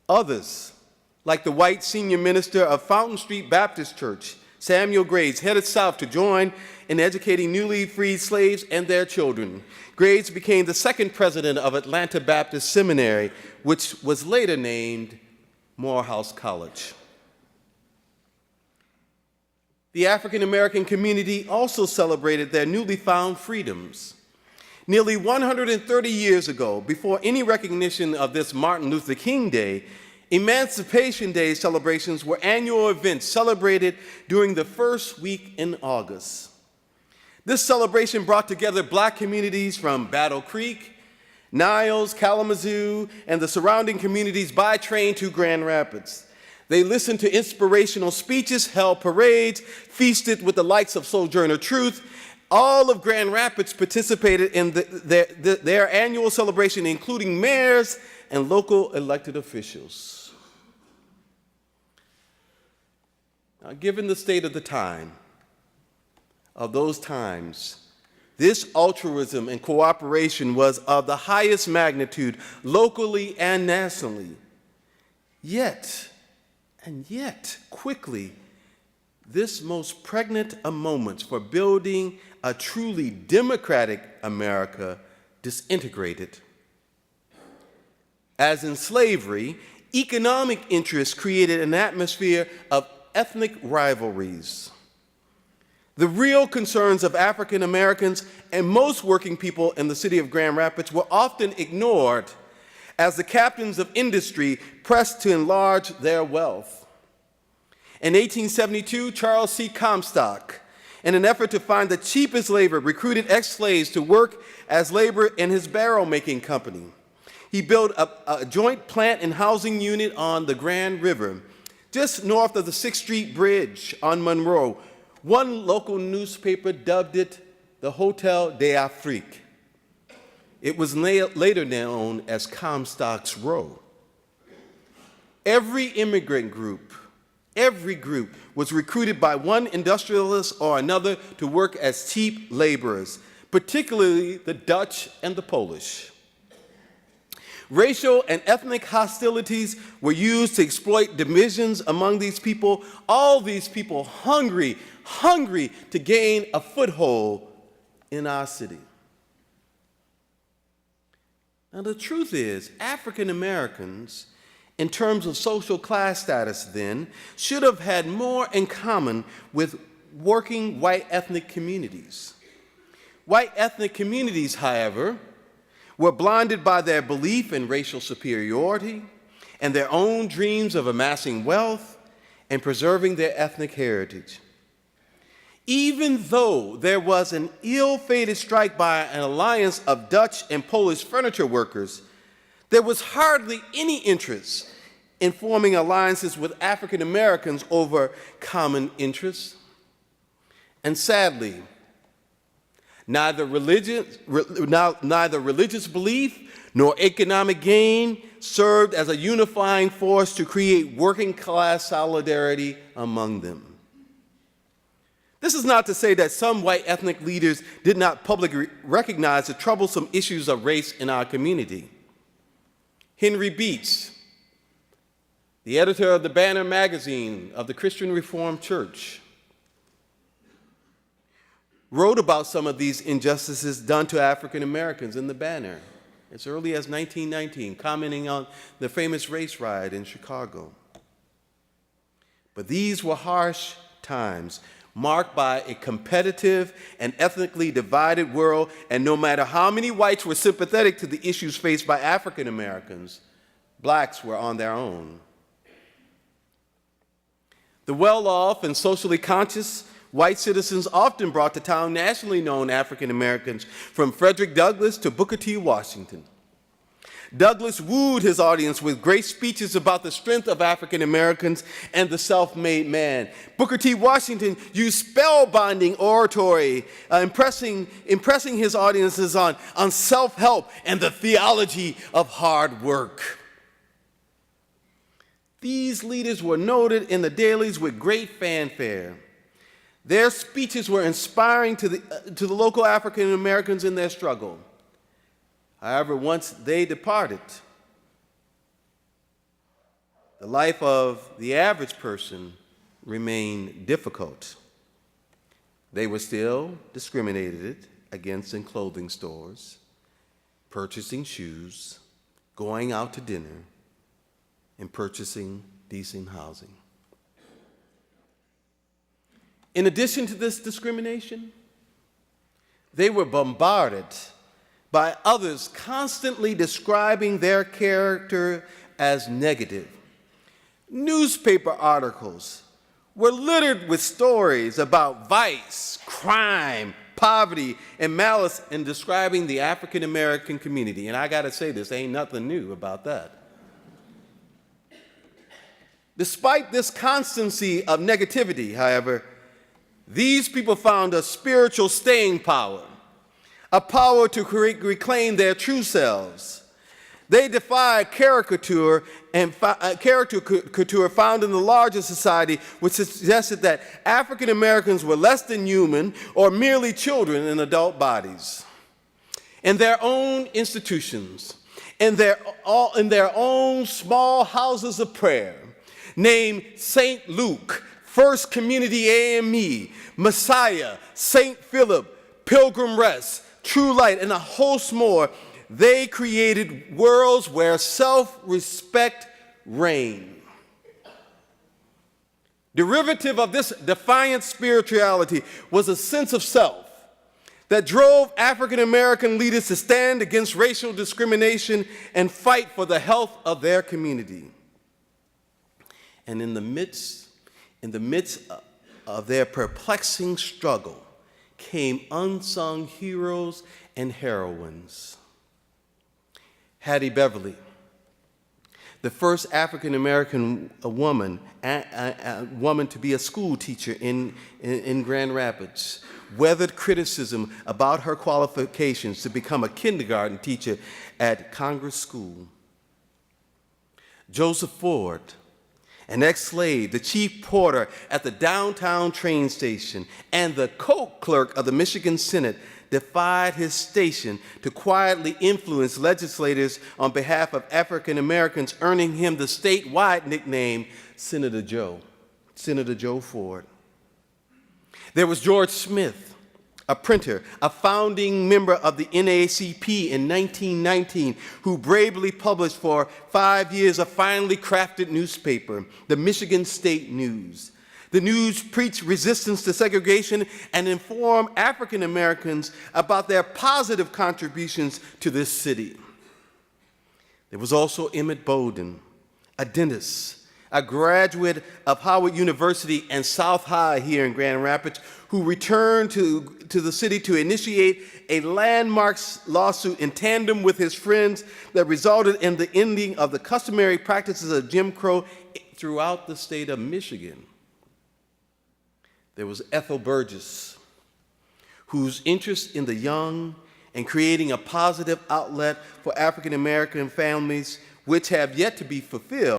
Others, like the white senior minister of Fountain Street Baptist Church, Samuel Grades, headed south to join in educating newly freed slaves and their children. Grades became the second president of Atlanta Baptist Seminary, which was later named Morehouse College. The African American community also celebrated their newly found freedoms. Nearly 130 years ago, before any recognition of this Martin Luther King Day, Emancipation Day celebrations were annual events celebrated during the first week in August. This celebration brought together Black communities from Battle Creek, Niles, Kalamazoo, and the surrounding communities by train to Grand Rapids. They listened to inspirational speeches, held parades, feasted with the likes of Sojourner Truth. All of Grand Rapids participated in their annual celebration, including mayors and local elected officials. Now, given the state of the time, of those times, this altruism and cooperation was of the highest magnitude locally and nationally. Yet, quickly, this most pregnant of moments for building a truly democratic America disintegrated. As in slavery, economic interests created an atmosphere of ethnic rivalries. The real concerns of African Americans and most working people in the city of Grand Rapids were often ignored as the captains of industry pressed to enlarge their wealth. In 1872, Charles C. Comstock, in an effort to find the cheapest labor, recruited ex-slaves to work as labor in his barrel-making company. He built a joint plant and housing unit on the Grand River, just north of the 6th Street Bridge on Monroe. One local newspaper dubbed it the Hotel d'Afrique. It was later known as Comstock's Row. Every immigrant group, was recruited by one industrialist or another to work as cheap laborers, particularly the Dutch and the Polish. Racial and ethnic hostilities were used to exploit divisions among these people, all these people hungry to gain a foothold in our city. Now, the truth is, African Americans, in terms of social class status then, should have had more in common with working white ethnic communities. White ethnic communities, however, were blinded by their belief in racial superiority and their own dreams of amassing wealth and preserving their ethnic heritage. Even though there was an ill-fated strike by an alliance of Dutch and Polish furniture workers, there was hardly any interest in forming alliances with African Americans over common interests. And sadly, neither religious belief nor economic gain served as a unifying force to create working class solidarity among them. This is not to say that some white ethnic leaders did not publicly recognize the troublesome issues of race in our community. Henry Beats, the editor of the Banner magazine of the Christian Reformed Church, wrote about some of these injustices done to African Americans in the Banner as early as 1919, commenting on the famous race riot in Chicago. But these were harsh times, marked by a competitive and ethnically divided world, and no matter how many whites were sympathetic to the issues faced by African Americans, blacks were on their own. The well-off and socially conscious white citizens often brought to town nationally known African Americans, from Frederick Douglass to Booker T. Washington. Douglass wooed his audience with great speeches about the strength of African Americans and the self-made man. Booker T. Washington used spellbinding oratory, impressing his audiences on self-help and the theology of hard work. These leaders were noted in the dailies with great fanfare. Their speeches were inspiring to the local African Americans in their struggle. However, once they departed, the life of the average person remained difficult. They were still discriminated against in clothing stores, purchasing shoes, going out to dinner, and purchasing decent housing. In addition to this discrimination, they were bombarded by others constantly describing their character as negative. Newspaper articles were littered with stories about vice, crime, poverty, and malice in describing the African American community. And I gotta say this, ain't nothing new about that. Despite this constancy of negativity, however, these people found a spiritual staying power, a power to reclaim their true selves. They defied caricature found in the larger society, which suggested that African Americans were less than human or merely children in adult bodies. In their own institutions, in their own small houses of prayer, named St. Luke, First Community AME, Messiah, St. Philip, Pilgrim Rest, True Light, and a host more, they created worlds where self-respect reigned. Derivative of this defiant spirituality was a sense of self that drove African American leaders to stand against racial discrimination and fight for the health of their community. And in the midst of their perplexing struggle came unsung heroes and heroines. Hattie Beverly, the first African American woman to be a school teacher in Grand Rapids, weathered criticism about her qualifications to become a kindergarten teacher at Congress School. Joseph Ford, an ex-slave, the chief porter at the downtown train station, and the coke clerk of the Michigan Senate, defied his station to quietly influence legislators on behalf of African Americans, earning him the statewide nickname Senator Joe Ford. There was George Smith, a printer, a founding member of the NAACP in 1919, who bravely published for 5 years a finely crafted newspaper, the Michigan State News. The news preached resistance to segregation and informed African Americans about their positive contributions to this city. There was also Emmett Bolden, a dentist, a graduate of Howard University and South High here in Grand Rapids, who returned to the city to initiate a landmark lawsuit in tandem with his friends that resulted in the ending of the customary practices of Jim Crow throughout the state of Michigan. There was Ethel Burgess, whose interest in the young and creating a positive outlet for African American families, which have yet to be fulfilled,